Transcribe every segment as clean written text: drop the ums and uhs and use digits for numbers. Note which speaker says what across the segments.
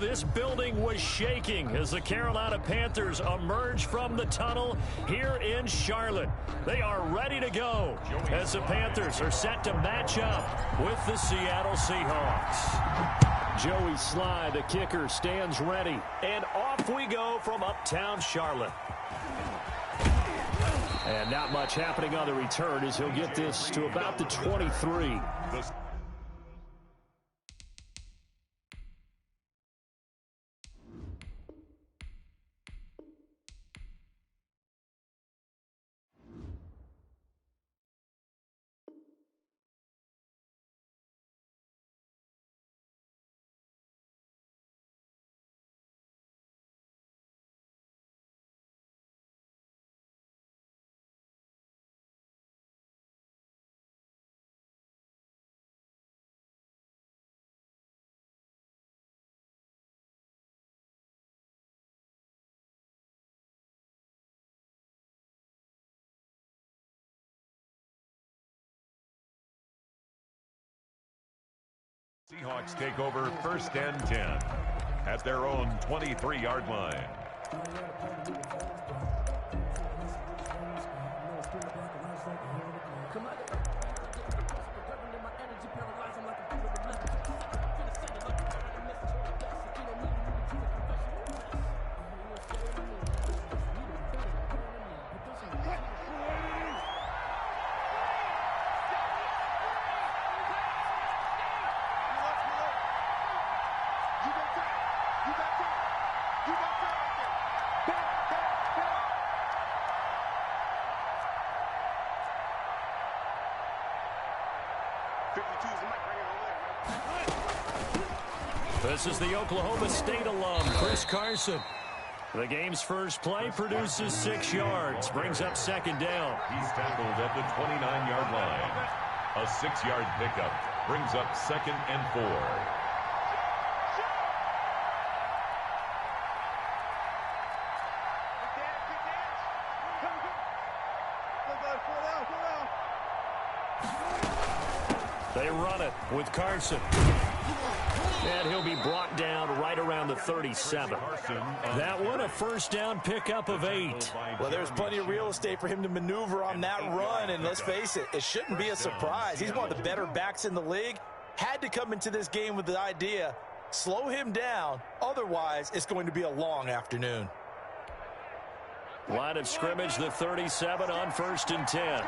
Speaker 1: this building was shaking as the Carolina Panthers emerge from the tunnel here in Charlotte. They are ready to go as the Panthers are set to match up with the Seattle Seahawks. Joey Slye, the kicker, stands ready. And off we go from uptown Charlotte. And not much happening on the return as he'll get this to about the 23.
Speaker 2: Seahawks take over 1st and 10 at their own 23-yard line.
Speaker 1: This is the Oklahoma State alum, Chris Carson. The game's first play produces 6 yards, brings up 2nd down.
Speaker 2: He's tackled at the 29-yard line. A 6-yard pickup brings up 2nd and 4.
Speaker 1: They run it with Carson. And he'll be brought down right around the 37. That one, a 1st down pickup of 8.
Speaker 3: Well, there's plenty of real estate for him to maneuver on that run, and let's face it, it shouldn't be a surprise. He's one of the better backs in the league. Had to come into this game with the idea, slow him down, otherwise it's going to be a long afternoon.
Speaker 1: Line of scrimmage, the 37 on 1st and 10.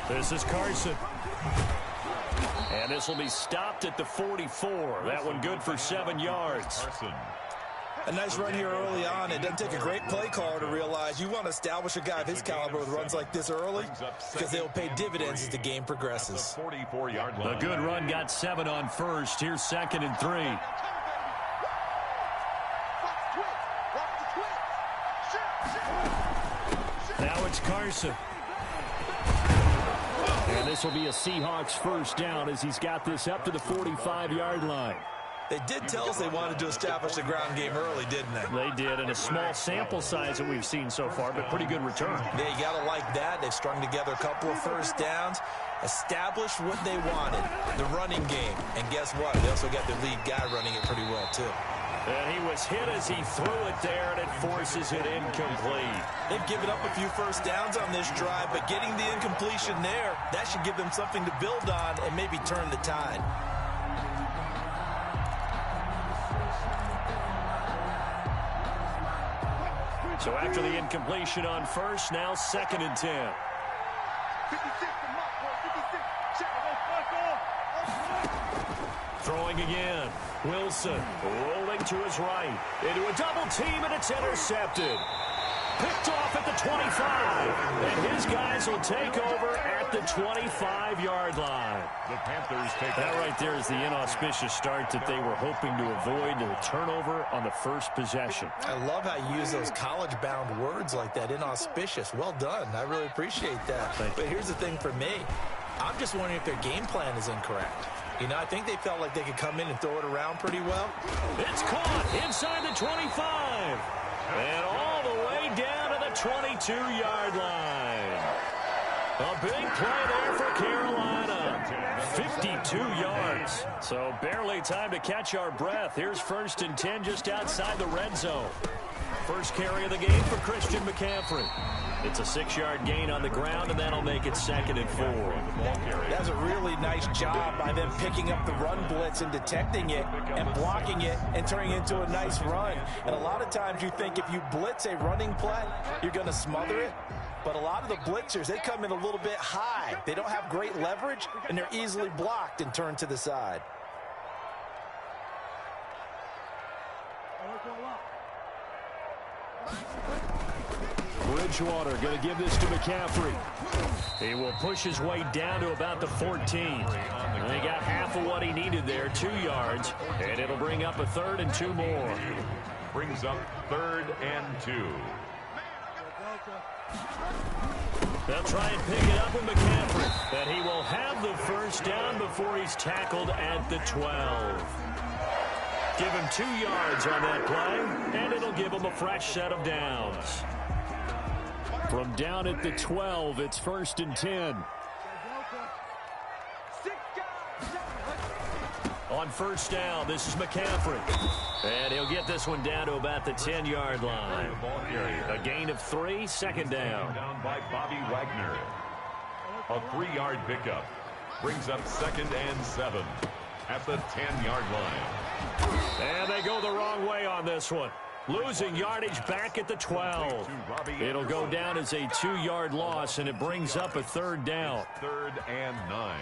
Speaker 1: This is Carson. And this will be stopped at the 44. That one good for 7 yards.
Speaker 3: A nice run here early on. It doesn't take a great play caller to realize you want to establish a guy of his caliber with runs like this early because they'll pay dividends as the game progresses.
Speaker 1: A good run got 7 on 1st. Here's 2nd and 3. Now it's Carson. And this will be a Seahawks 1st down as he's got this up to the 45-yard line.
Speaker 3: They did tell us they wanted to establish the ground game early, didn't they?
Speaker 1: They did, and a small sample size that we've seen so far, but pretty good return.
Speaker 3: Yeah, you got to like that. They've strung together a couple of 1st downs, established what they wanted, the running game. And guess what? They also got their lead guy running it pretty well, too.
Speaker 1: And he was hit as he threw it there, and it forces it incomplete.
Speaker 3: They've given up a few 1st downs on this drive, but getting the incompletion there, that should give them something to build on and maybe turn the tide.
Speaker 1: So after the incompletion on 1st, now 2nd and 10. Throwing again. Wilson rolling to his right. Into a double team, and it's intercepted. Picked off at the 25. And his guys will take over at the 25-yard line.
Speaker 2: The Panthers take
Speaker 1: that right there is the inauspicious start that they were hoping to avoid, the turnover on the 1st possession.
Speaker 3: I love how you use those college-bound words like that, inauspicious. Well done. I really appreciate that. But here's the thing for me. I'm just wondering if their game plan is incorrect. You know, I think they felt like they could come in and throw it around pretty well.
Speaker 1: It's caught inside the 25. And all the way down to the 22-yard line. A big play there for Carolina. 52 yards. So barely time to catch our breath. Here's 1st and 10 just outside the red zone. First carry of the game for Christian McCaffrey. It's a 6-yard gain on the ground, and that'll make it 2nd and 4.
Speaker 3: That's a really nice job by them picking up the run blitz and detecting it and blocking it and turning it into a nice run. And a lot of times you think if you blitz a running play, you're going to smother it. But a lot of the blitzers, they come in a little bit high. They don't have great leverage, and they're easily blocked and turned to the side.
Speaker 1: Bridgewater going to give this to McCaffrey. He will push his way down to about the 14. And he got half of what he needed there, 2 yards. And it'll bring up a 3rd and 2 more.
Speaker 2: Brings up 3rd and 2.
Speaker 1: They'll try and pick it up with McCaffrey. But he will have the first down before he's tackled at the 12. Give him 2 yards on that play, and it'll give him a fresh set of downs. From down at the 12, it's 1st and 10. On first down, this is McCaffrey. And he'll get this one down to about the 10-yard line. A gain of 3, 2nd down.
Speaker 2: Down by Bobby Wagner. A 3-yard pickup. Brings up 2nd and 7 at the 10-yard line.
Speaker 1: And they go the wrong way on this one. Losing yardage back at the 12. It'll go down as a 2-yard loss, and it brings up a 3rd down.
Speaker 2: 3rd and 9.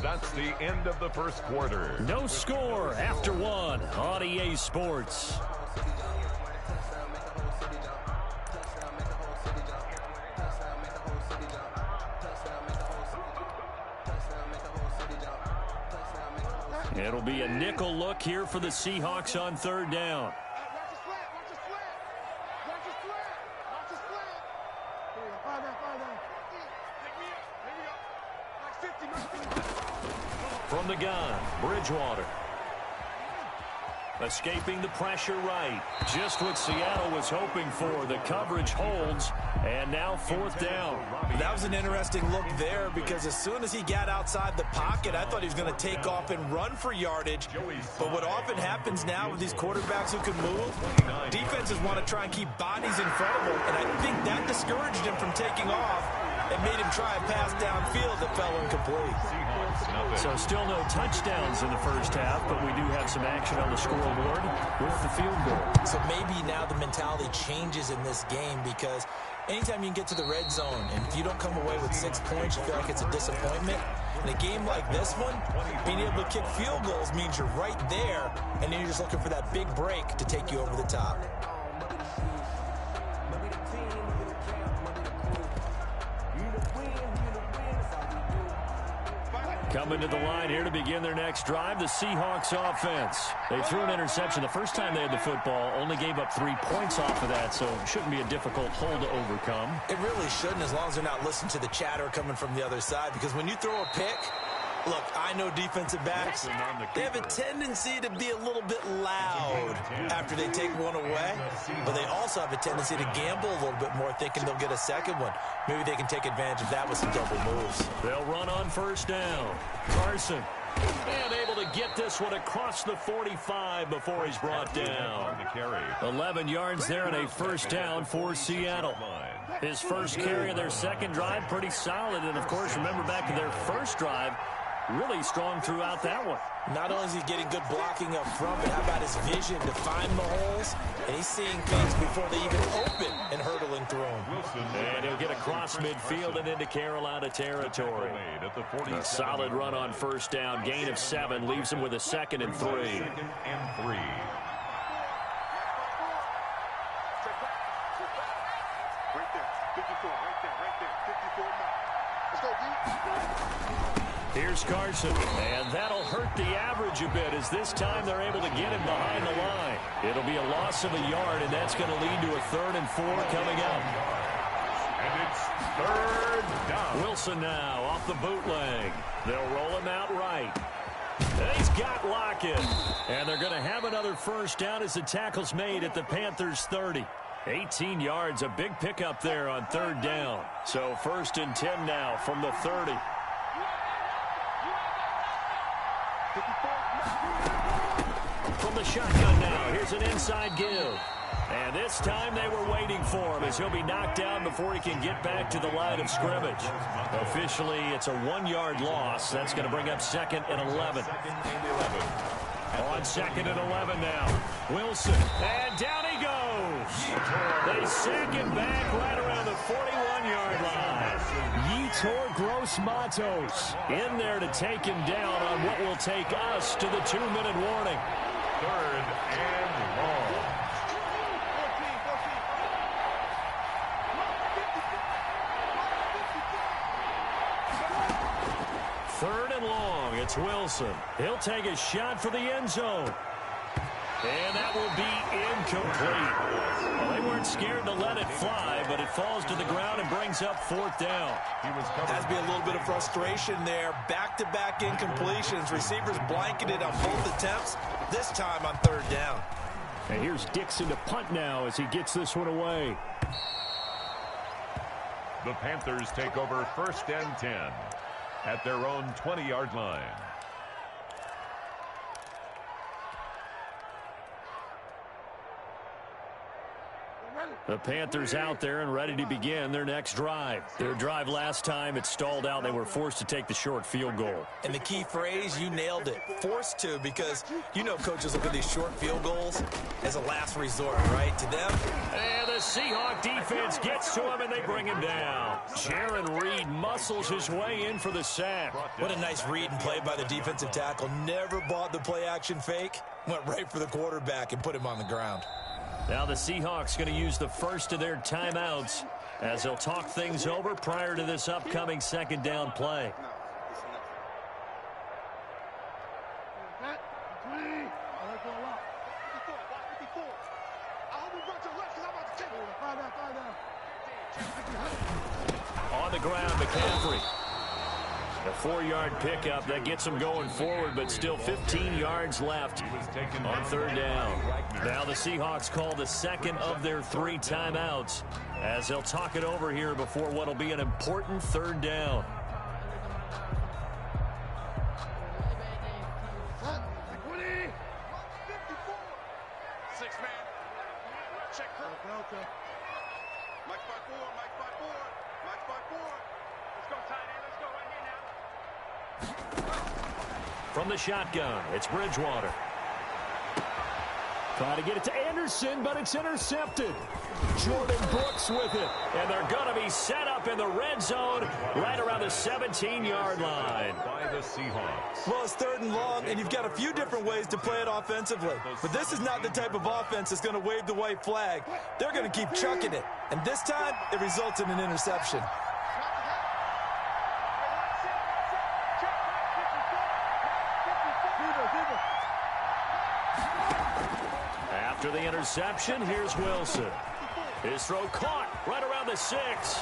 Speaker 2: That's the end of the first quarter.
Speaker 1: No score after 1 on EA Sports. It'll be a nickel look here for the Seahawks on 3rd down. From the gun, Bridgewater. Escaping the pressure right. Just what Seattle was hoping for. The coverage holds, and now 4th down.
Speaker 3: That was an interesting look there because as soon as he got outside the pocket, I thought he was going to take off and run for yardage. But what often happens now with these quarterbacks who can move, defenses want to try and keep bodies in front of them, and I think that discouraged him from taking off and made him try a pass downfield that fell incomplete.
Speaker 1: So still no touchdowns in the first half, but we do have some action on the scoreboard with the field goal.
Speaker 3: So maybe now the mentality changes in this game because anytime you can get to the red zone and if you don't come away with 6 points, you feel like it's a disappointment. In a game like this one, being able to kick field goals means you're right there, and then you're just looking for that big break to take you over the top.
Speaker 1: Coming to the line here to begin their next drive, the Seahawks offense. They threw an interception the first time they had the football, only gave up 3 points off of that, so it shouldn't be a difficult hole to overcome.
Speaker 3: It really shouldn't, as long as they're not listening to the chatter coming from the other side, because when you throw a pick, look, I know defensive backs, they have a tendency to be a little bit loud after they take one away, but they also have a tendency to gamble a little bit more, thinking they'll get a second one. Maybe they can take advantage of that with some double moves.
Speaker 1: They'll run on first down. Carson, and able to get this one across the 45 before he's brought down. 11 yards there and a first down for Seattle. His first carry of their second drive, pretty solid, and of course, remember back to their first drive, really strong throughout that one.
Speaker 3: Not only is he getting good blocking up front, but how about his vision to find the holes? And he's seeing things before they even open and hurdling through them.
Speaker 1: And he'll get across midfield and into Carolina territory. A solid run on first down. Gain of 7 leaves him with a 2nd and 3.
Speaker 2: 2nd and 3.
Speaker 1: Here's Carson, and that'll hurt the average a bit as this time they're able to get him behind the line. It'll be a loss of a yard, and that's going to lead to a 3rd and 4 coming up.
Speaker 2: And it's 3rd down.
Speaker 1: Wilson now off the bootleg. They'll roll him out right. And he's got Lockett. And they're going to have another first down as the tackle's made at the Panthers' 30. 18 yards, a big pickup there on third down. So 1st and 10 now from the 30. From the shotgun now, here's an inside give. And this time they were waiting for him as he'll be knocked down before he can get back to the line of scrimmage. Officially, it's a 1-yard loss. That's going to bring up 2nd and 11. On 2nd and 11 now. Wilson, and down he goes. They sack him back right around the 41-yard line. Yetur Gross-Matos in there to take him down on what will take us to the 2-minute warning.
Speaker 2: 3rd and long.
Speaker 1: Third and long, it's Wilson. He'll take a shot for the end zone. And that will be incomplete. Well, they weren't scared to let it fly, but it falls to the ground and brings up 4th down.
Speaker 3: Has to be a little bit of frustration there. Back-to-back incompletions. Receivers blanketed on both attempts, this time on 3rd down.
Speaker 1: And here's Dixon to punt now as he gets this one away.
Speaker 2: The Panthers take over 1st and 10 at their own 20-yard line.
Speaker 1: The Panthers out there and ready to begin their next drive. Their drive last time, it stalled out. They were forced to take the short field goal.
Speaker 3: And the key phrase, you nailed it. Forced to, because you know coaches look at these short field goals as a last resort, right? To them.
Speaker 1: And the Seahawk defense gets to him, and they bring him down. Jaron Reed muscles his way in for the sack.
Speaker 3: What a nice read and play by the defensive tackle. Never bought the play-action fake. Went right for the quarterback and put him on the ground.
Speaker 1: Now the Seahawks going to use the first of their timeouts as they'll talk things over prior to this upcoming 2nd down play. On the ground, McCaffrey. A 4-yard pickup that gets them going forward, but still 15 yards left on 3rd down. Now the Seahawks call the 2nd of their 3 timeouts as they'll talk it over here before what will be an important 3rd down. From the shotgun, it's Bridgewater. Trying to get it to Anderson, but it's intercepted. Jordan Brooks with it. And they're going to be set up in the red zone right around the 17-yard line.
Speaker 2: By the Seahawks.
Speaker 3: Well, it's 3rd and long, and you've got a few different ways to play it offensively. But this is not the type of offense that's going to wave the white flag. They're going to keep chucking it. And this time, it results in an interception.
Speaker 1: After the interception, here's Wilson. His throw caught right around the 6.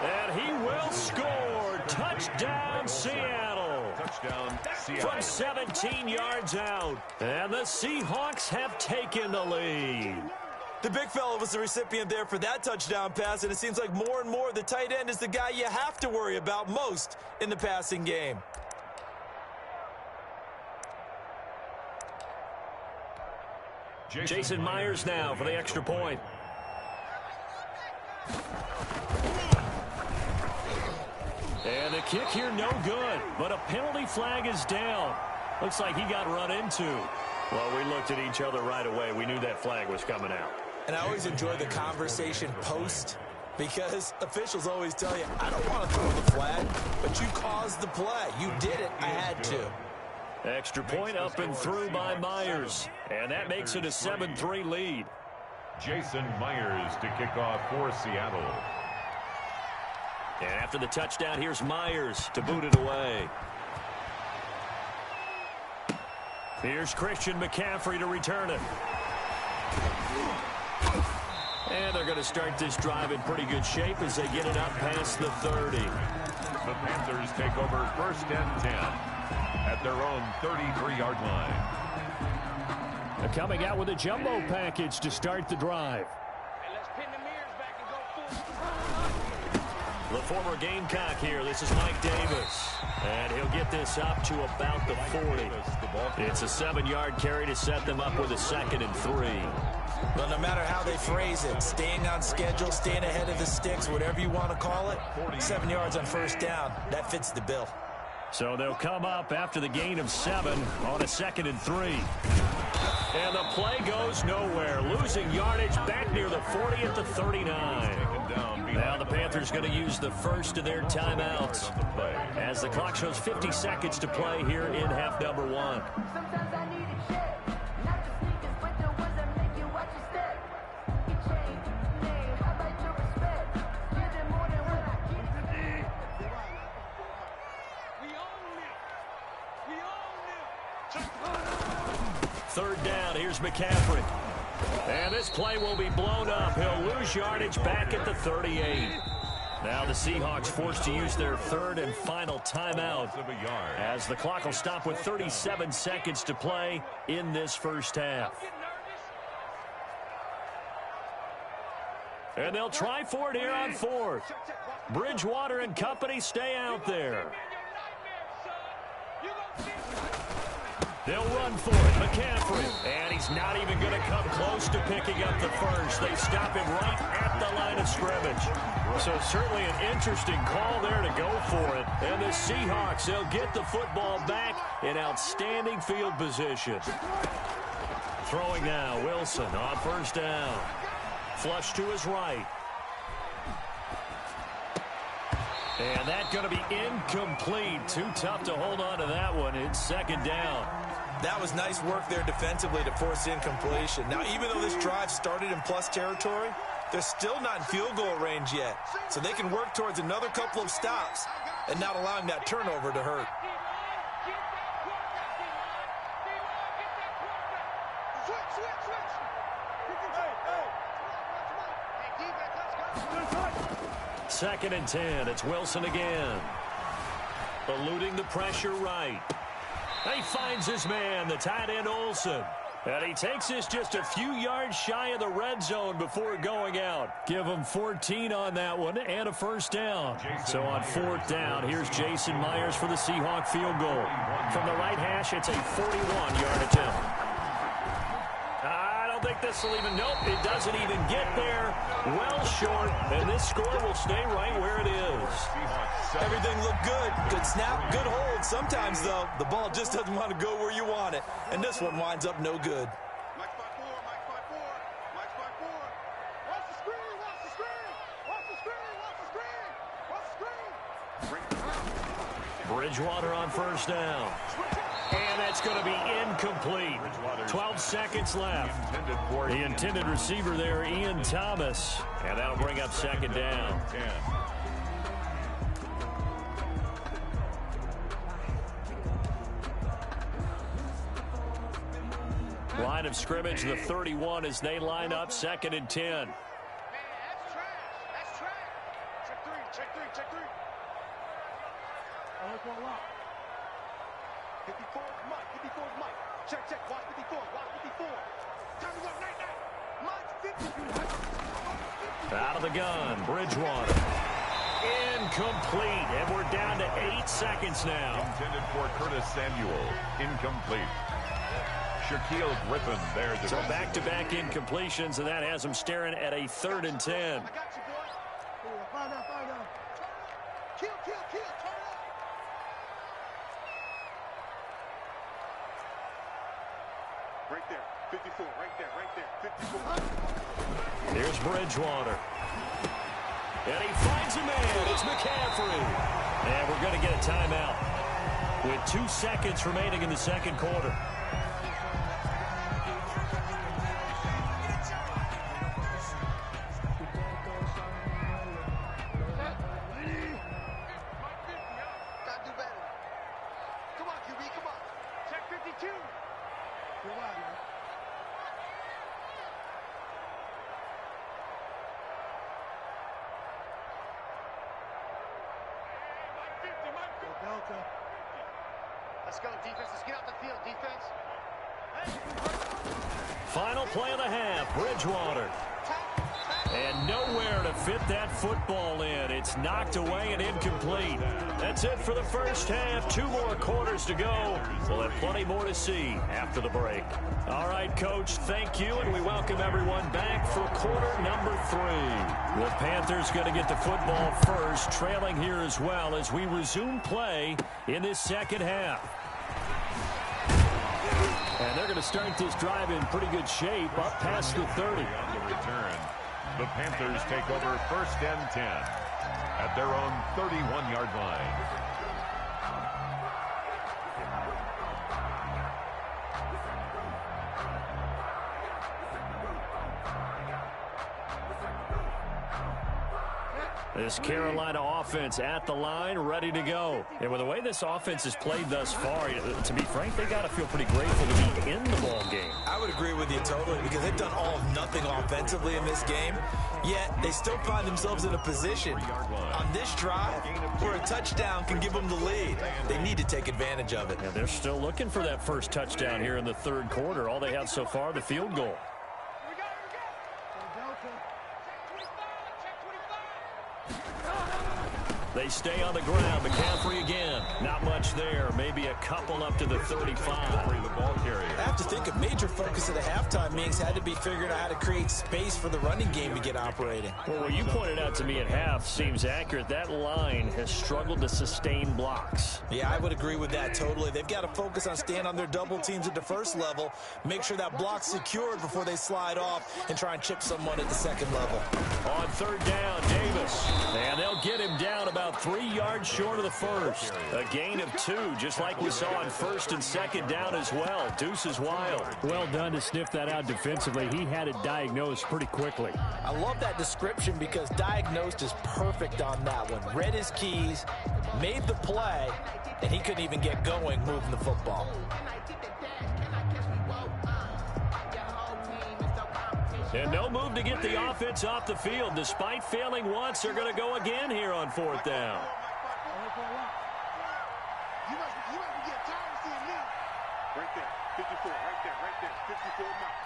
Speaker 1: And he will score. Touchdown, Seattle.
Speaker 2: Touchdown, Seattle.
Speaker 1: From 17 yards out. And the Seahawks have taken the lead.
Speaker 3: The big fella was the recipient there for that touchdown pass, and it seems like more and more the tight end is the guy you have to worry about most in the passing game.
Speaker 1: Jason Myers now for the extra point. And the kick here no good, but a penalty flag is down. Looks like he got run into. Well, we looked at each other right away. We knew that flag was coming out.
Speaker 3: And I always enjoy the conversation post, because officials always tell you, I don't want to throw the flag, but you caused the play. You did it. I had to.
Speaker 1: Extra point up and through by Myers. And that makes it a 7-3 lead.
Speaker 2: Jason Myers to kick off for Seattle.
Speaker 1: And after the touchdown, here's Myers to boot it away. Here's Christian McCaffrey to return it. And they're going to start this drive in pretty good shape as they get it up past the 30.
Speaker 2: The Panthers take over 1st and 10 at their own 33-yard line.
Speaker 1: They're coming out with a jumbo package to start the drive. The former Gamecock here. This is Mike Davis. And he'll get this up to about the 40. It's a 7-yard carry to set them up with a 2nd and 3.
Speaker 3: Well, no matter how they phrase it, staying on schedule, staying ahead of the sticks, whatever you want to call it, 7 yards on first down, that fits the bill.
Speaker 1: So they'll come up after the gain of 7 on a 2nd and 3. And the play goes nowhere. Losing yardage back near the 40 at the 39. Now the Panthers going to use the first of their timeouts as the clock shows 50 seconds to play here in half number 1. Third down, here's McCaffrey. And this play will be blown up. He'll lose yardage back at the 38. Now the Seahawks forced to use their 3rd and final timeout as the clock will stop with 37 seconds to play in this first half. And they'll try for it here on 4th. Bridgewater and company stay out there. They'll run for it. McCaffrey. And he's not even going to come close to picking up the first. They stop him right at the line of scrimmage. So certainly an interesting call there to go for it. And the Seahawks, they'll get the football back in outstanding field position. Throwing now, Wilson on first down. Flush to his right. And that's going to be incomplete. Too tough to hold on to that one. It's 2nd down.
Speaker 3: That was nice work there defensively to force incompletion. Now, even though this drive started in plus territory, they're still not in field goal range yet. So they can work towards another couple of stops and not allowing that turnover to hurt.
Speaker 1: Second and 10. It's Wilson again. Eluding the pressure right. He finds his man, the tight end Olsen. And he takes this just a few yards shy of the red zone before going out. Give him 14 on that one and a first down. So on 4th down, here's Jason Myers for the Seahawk field goal. From the right hash, it's a 41-yard attempt. I don't think this will even, nope, it doesn't even get there. Well short, and this score will stay right where it is.
Speaker 3: Everything looked good. Good snap, good hold. Sometimes, though, the ball just doesn't want to go where you want it. And this one winds up no good.
Speaker 1: Bridgewater on first down. And that's going to be incomplete. 12 seconds left. The intended receiver there, Ian Thomas. And that'll bring up 2nd down. Line of scrimmage, the 31 as they line up 2nd and 10. Out of the gun, Bridgewater. Incomplete, and we're down to 8 seconds now.
Speaker 2: Intended for Curtis Samuel. Incomplete. Shaquille Griffin there.
Speaker 1: So back-to-back incompletions, and that has them staring at a 3rd and 10.
Speaker 4: Right there, 54, right there, 54.
Speaker 1: Here's Bridgewater. And he finds a man. It's McCaffrey. And we're going to get a timeout with 2 seconds remaining in the second quarter.
Speaker 4: Let's go, defense. Let's get out the field, defense.
Speaker 1: Final play of the half, Bridgewater. And nowhere to fit that football in. It's knocked away and incomplete. That's it for the first half. 2 more quarters to go. We'll have plenty more to see after the break. All right, Coach, thank you, and we welcome everyone back for quarter number 3. The Panthers going to get the football first, trailing here as well as we resume play in this second half. And they're going to start this drive in pretty good shape, up past the 30.
Speaker 2: On the return, the Panthers take over 1st and 10 at their own 31-yard line.
Speaker 1: This Carolina offense at the line, ready to go. And with the way this offense has played thus far, to be frank, they got to feel pretty grateful to be in the ball game.
Speaker 3: I would agree with you totally because they've done all of nothing offensively in this game, yet they still find themselves in a position on this drive where a touchdown can give them the lead. They need to take advantage of it.
Speaker 1: And they're still looking for that first touchdown here in the 3rd quarter. All they have so far, the field goal. They stay on the ground. McCaffrey again. Not much there. Maybe a couple up to the 35.
Speaker 2: The ball carrier.
Speaker 3: I have to think a major focus of the halftime meetings had to be figuring out how to create space for the running game to get operating.
Speaker 1: Well, what you pointed out to me at half seems accurate. That line has struggled to sustain blocks.
Speaker 3: Yeah, I would agree with that totally. They've got to focus on staying on their double teams at the first level, make sure that block's secured before they slide off and try and chip someone at the second level.
Speaker 1: On 3rd down, Davis. And they'll get him down about 3 yards short of the first. A gain of 2, just like we saw on 1st and 2nd down as well. Deuce is wild.
Speaker 5: Well done to sniff that out defensively. He had it diagnosed pretty quickly.
Speaker 3: I love that description because diagnosed is perfect on that one. Read his keys, made the play, and he couldn't even get going moving the football.
Speaker 1: And no move to get the offense off the field. Despite failing once, they're going to go again here on 4th down.
Speaker 4: You must be getting tired of seeing me. Right there, 54, right there, 54 miles.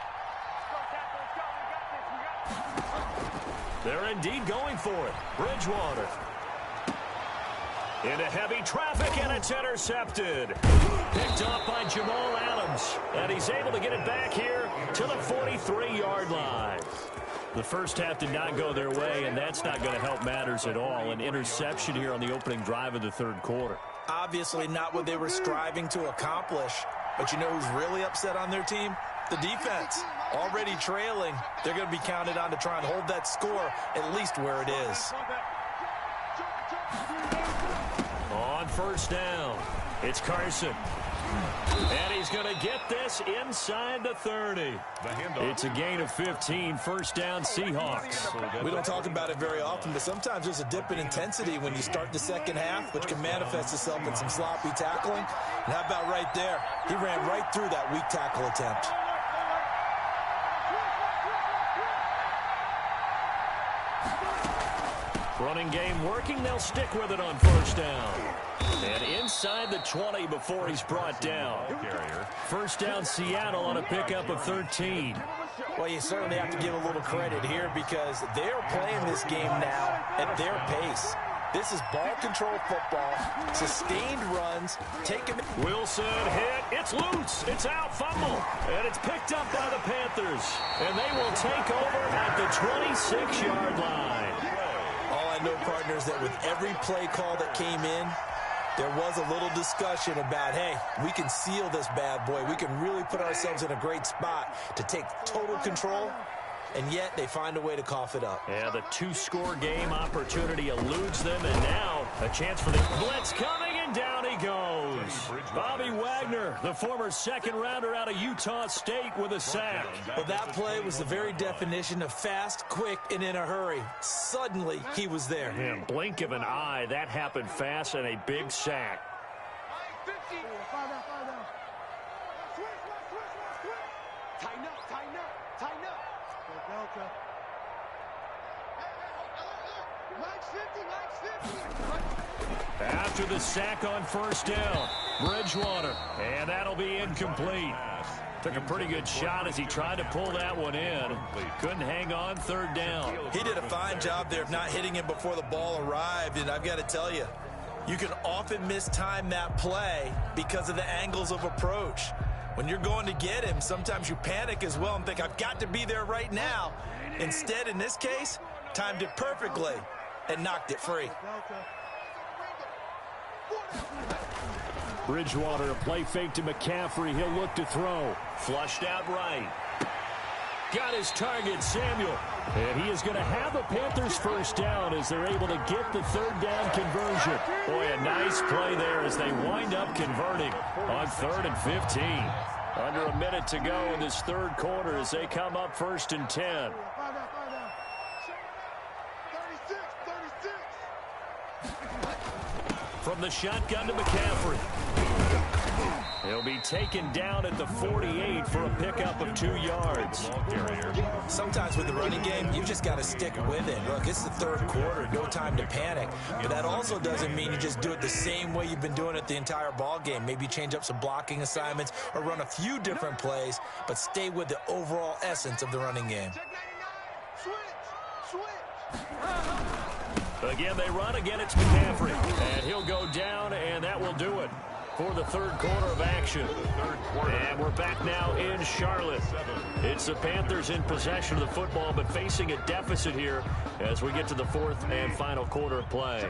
Speaker 1: They're indeed going for it. Bridgewater. Into heavy traffic, and it's intercepted. Picked off by Jamal Adams. And he's able to get it back here to the 43-yard line. The first half did not go their way, and that's not going to help matters at all. An interception here on the opening drive of the 3rd quarter.
Speaker 3: Obviously not what they were striving to accomplish. But you know who's really upset on their team? The defense. Already trailing. They're going to be counted on to try and hold that score at least where it is.
Speaker 1: On 1st down, it's Carson. And he's going to get this inside the 30. It's a gain of 15, 1st down Seahawks.
Speaker 3: We don't talk about it very often, but sometimes there's a dip in intensity when you start the second half, which can manifest itself in some sloppy tackling. And how about right there? He ran right through that weak tackle attempt.
Speaker 1: Running game working. They'll stick with it on 1st down. And inside the 20 before he's brought down. 1st down Seattle on a pickup of 13.
Speaker 3: Well, you certainly have to give a little credit here because they're playing this game now at their pace. This is ball control football, sustained runs, taking.
Speaker 1: Wilson hit. It's loose. It's out. Fumble. And it's picked up by the Panthers. And they will take over at the 26-yard line.
Speaker 3: All I know, partners, that with every play call that came in, there was a little discussion about, hey, we can seal this bad boy. We can really put ourselves in a great spot to take total control, and yet they find a way to cough it up.
Speaker 1: Yeah, the 2-score game opportunity eludes them, and now a chance for the blitz coming, and down he goes. Bobby Wagner, the former 2nd-rounder out of Utah State, with a sack.
Speaker 3: Well, that play was the very definition of fast, quick, and in a hurry. Suddenly, he was there.
Speaker 1: Yeah, blink of an eye, that happened fast, and a big sack.
Speaker 4: Tighten up.
Speaker 1: After the sack on 1st down, Bridgewater, and that'll be incomplete. Took a pretty good shot as he tried to pull that one in. Couldn't hang on third down.
Speaker 3: He did a fine job there of not hitting him before the ball arrived, and I've got to tell you, you can often mistime that play because of the angles of approach. When you're going to get him, sometimes you panic as well and think, I've got to be there right now. Instead, in this case, timed it perfectly and knocked it free.
Speaker 5: Bridgewater, a play fake to McCaffrey. He'll look to throw.
Speaker 1: Flushed out right. Got his target, Samuel.
Speaker 5: And he is going to have a Panthers first down as they're able to get the third down conversion.
Speaker 1: Boy, a nice play there as they wind up converting on 3rd and 15. Under a minute to go in this third quarter as they come up 1st and 10.
Speaker 4: 36.
Speaker 1: From the shotgun to McCaffrey. He'll be taken down at the 48 for a pickup of 2 yards.
Speaker 3: Sometimes with the running game, you just got to stick with it. Look, it's the third quarter, no time to panic. But that also doesn't mean you just do it the same way you've been doing it the entire ball game. Maybe change up some blocking assignments or run a few different plays, but stay with the overall essence of the running game.
Speaker 1: Again, they run. Again, it's McCaffrey. And he'll go down, and that will do it for the third quarter of action. And we're back now in Charlotte. It's the Panthers in possession of the football, but facing a deficit here as we get to the fourth and final quarter of play.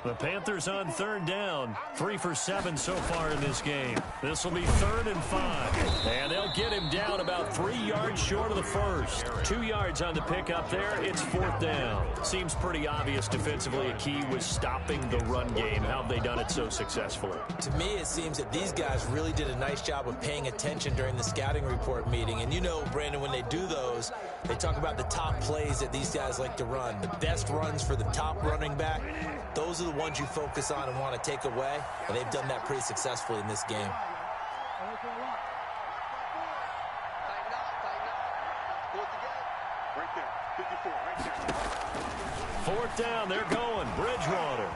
Speaker 1: The Panthers on third down, 3 for 7 so far in this game. This will be 3rd and 5. And they'll get him down about 3 yards short of the first. 2 yards on the pickup there. It's 4th down. Seems pretty obvious defensively a key was stopping the run game. How have they done it so successfully?
Speaker 3: To me, it seems that these guys really did a nice job of paying attention during the scouting report meeting. And you know, Brandon, when they do those, they talk about the top plays that these guys like to run. The best runs for the top running back. Those are the ones you focus on and want to take away, and they've done that pretty successfully in this game.
Speaker 4: Right there, 54, right there.
Speaker 1: 4th down, they're going. Bridgewater.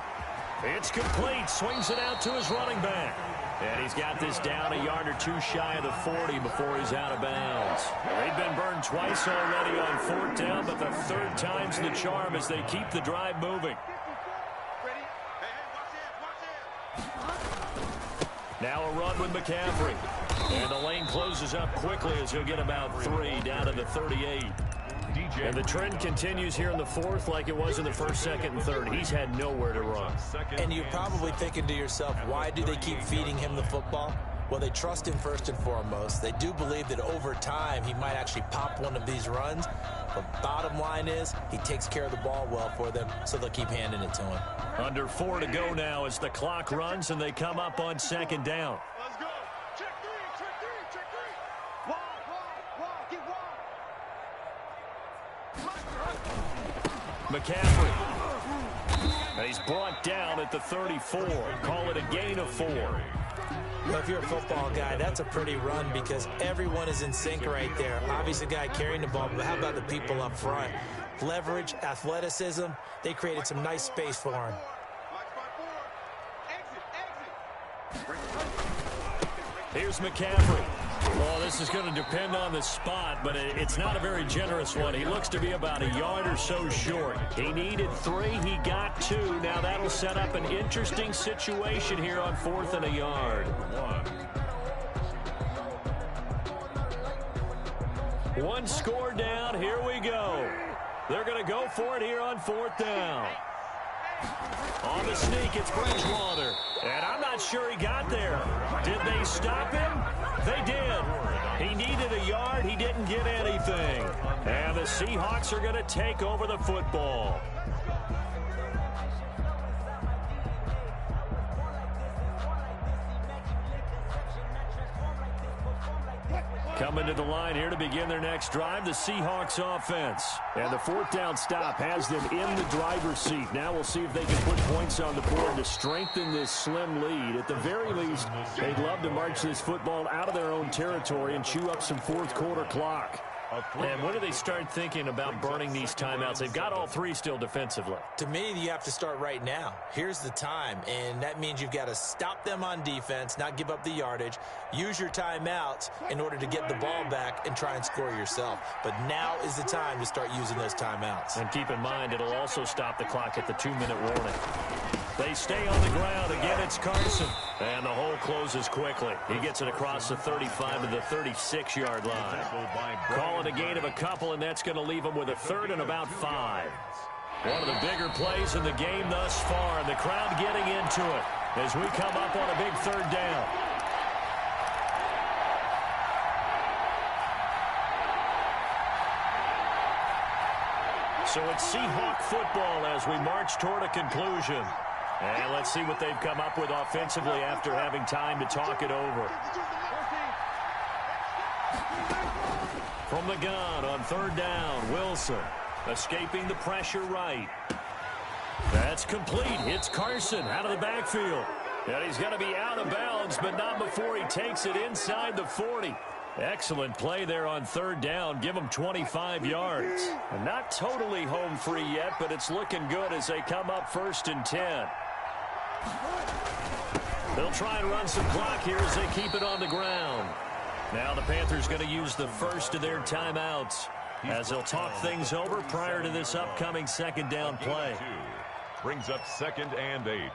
Speaker 1: It's complete. Swings it out to his running back. And he's got this down a yard or 2 shy of the 40 before he's out of bounds. They've been burned twice already on 4th down, but the 3rd time's the charm as they keep the drive moving. Now a run with McCaffrey. And the lane closes up quickly as he'll get about 3 down to the 38. And the trend continues here in the 4th like it was in the 1st, 2nd, and 3rd. He's had nowhere to run.
Speaker 3: And you're probably thinking to yourself, why do they keep feeding him the football? Well, they trust him first and foremost. They do believe that over time he might actually pop one of these runs. But bottom line is he takes care of the ball well for them, so they'll keep handing it to him.
Speaker 1: Under 4 to go now as the clock runs and they come up on 2nd down.
Speaker 4: Let's go. Check 3, check 3, check 3. Wide, get wide.
Speaker 1: McCaffrey. He's brought down at the 34. Call it a gain of 4.
Speaker 3: Well, if you're a football guy, that's a pretty run because everyone is in sync right there. Obviously, the guy carrying the ball, but how about the people up front? Leverage, athleticism, they created some nice space for him.
Speaker 1: Here's McCaffrey. Well, this is going to depend on the spot, but it's not a very generous one. He looks to be about a yard or so short. He needed 3. He got 2. Now that'll set up an interesting situation here on 4th and a yard. 1 score down. Here we go. They're going to go for it here on 4th down. On the sneak, it's Bridgewater. And I'm not sure he got there. Did they stop him? They did. He needed a yard. He didn't get anything. And the Seahawks are going to take over the football. Coming to the line here to begin their next drive, the Seahawks offense. And the 4th down stop has them in the driver's seat. Now we'll see if they can put points on the board to strengthen this slim lead. At the very least, they'd love to march this football out of their own territory and chew up some 4th quarter clock. And when do they start thinking about burning these timeouts? They've got all three still defensively.
Speaker 3: To me, you have to start right now. Here's the time, and that means you've got to stop them on defense, not give up the yardage, use your timeouts in order to get the ball back and try and score yourself. But now is the time to start using those timeouts.
Speaker 1: And keep in mind, it'll also stop the clock at the 2-minute warning. They stay on the ground. Again, it's Carson. And the hole closes quickly. He gets it across the 35 to the 36-yard line. Call it a gain of a couple, and that's going to leave him with a third and about 5. One of the bigger plays in the game thus far, and the crowd getting into it as we come up on a big third down. So it's Seahawk football as we march toward a conclusion. And let's see what they've come up with offensively after having time to talk it over. From the gun on third down, Wilson escaping the pressure right. That's complete. It's Carson out of the backfield. And he's going to be out of bounds, but not before he takes it inside the 40. Excellent play there on third down. Give them 25 yards. And not totally home free yet, but it's looking good as they come up 1st and 10. They'll try and run some clock here as they keep it on the ground. Now the Panthers going to use the first of their timeouts as they'll talk things over prior to this upcoming second down play.
Speaker 2: Brings up 2nd and 8.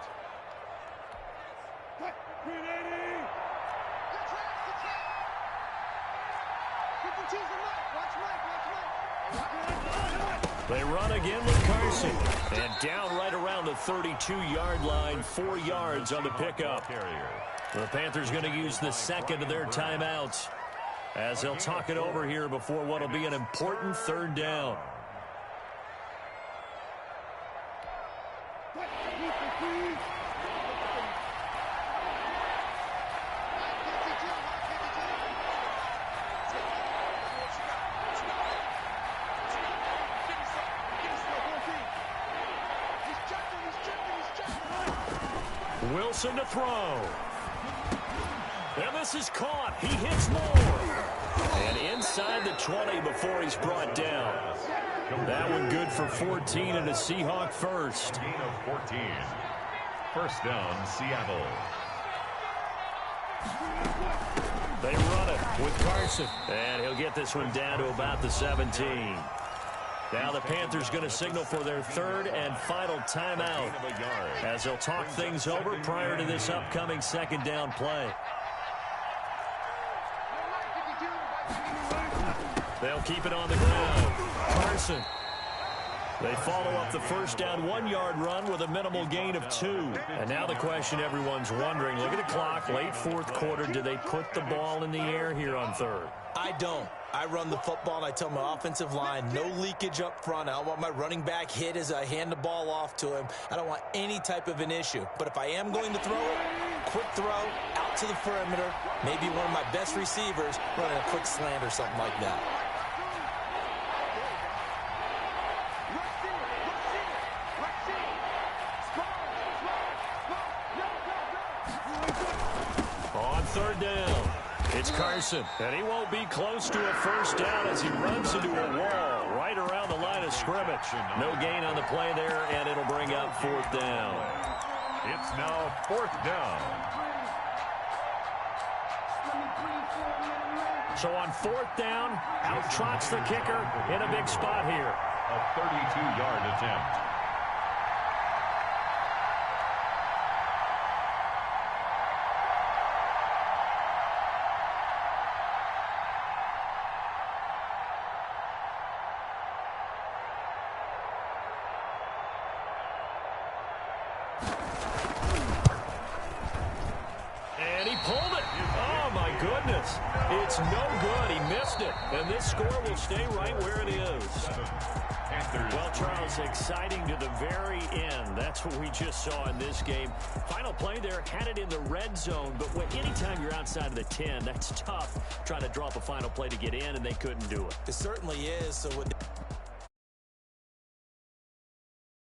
Speaker 1: They run again with Carson. And down right around the 32-yard line, 4 yards on the pickup. The Panthers going to use the second of their timeouts as they'll talk it over here before what will be an important third down. Wilson to throw. And this is caught. He hits more. And inside the 20 before he's brought down. That one good for 14 and a Seahawk first.
Speaker 2: Gain of 14. First down, Seattle.
Speaker 1: They run it with Carson. And he'll get this one down to about the 17. Now the Panthers going to signal for their third and final timeout as they'll talk things over prior to this upcoming second down play. They'll keep it on the ground. Carson. They follow up the first down 1-yard run with a minimal gain of 2. And now the question everyone's wondering, look at the clock, late 4th quarter, do they put the ball in the air here on third?
Speaker 3: I don't. I run the football, and I tell my offensive line, no leakage up front. I don't want my running back hit as I hand the ball off to him. I don't want any type of an issue. But if I am going to throw it, quick throw, out to the perimeter, maybe one of my best receivers running a quick slant or something like that.
Speaker 1: On third down, it's Carson, and he won't be close to a first down as he runs into a wall right around the line of scrimmage. No gain on the play there, and it'll bring up 4th down.
Speaker 2: It's now 4th down.
Speaker 1: So on 4th down, out trots the kicker in a big spot here.
Speaker 2: A 32-yard attempt.
Speaker 1: And he pulled it. Oh, my goodness. It's no good. He missed it. And this score will stay right where it is. Well, Charles, exciting to the very end. That's what we just saw in this game. Final play there, had it in the red zone. But anytime you're outside of the 10, that's tough trying to draw up a final play to get in, and they couldn't do it.
Speaker 3: It certainly is. So with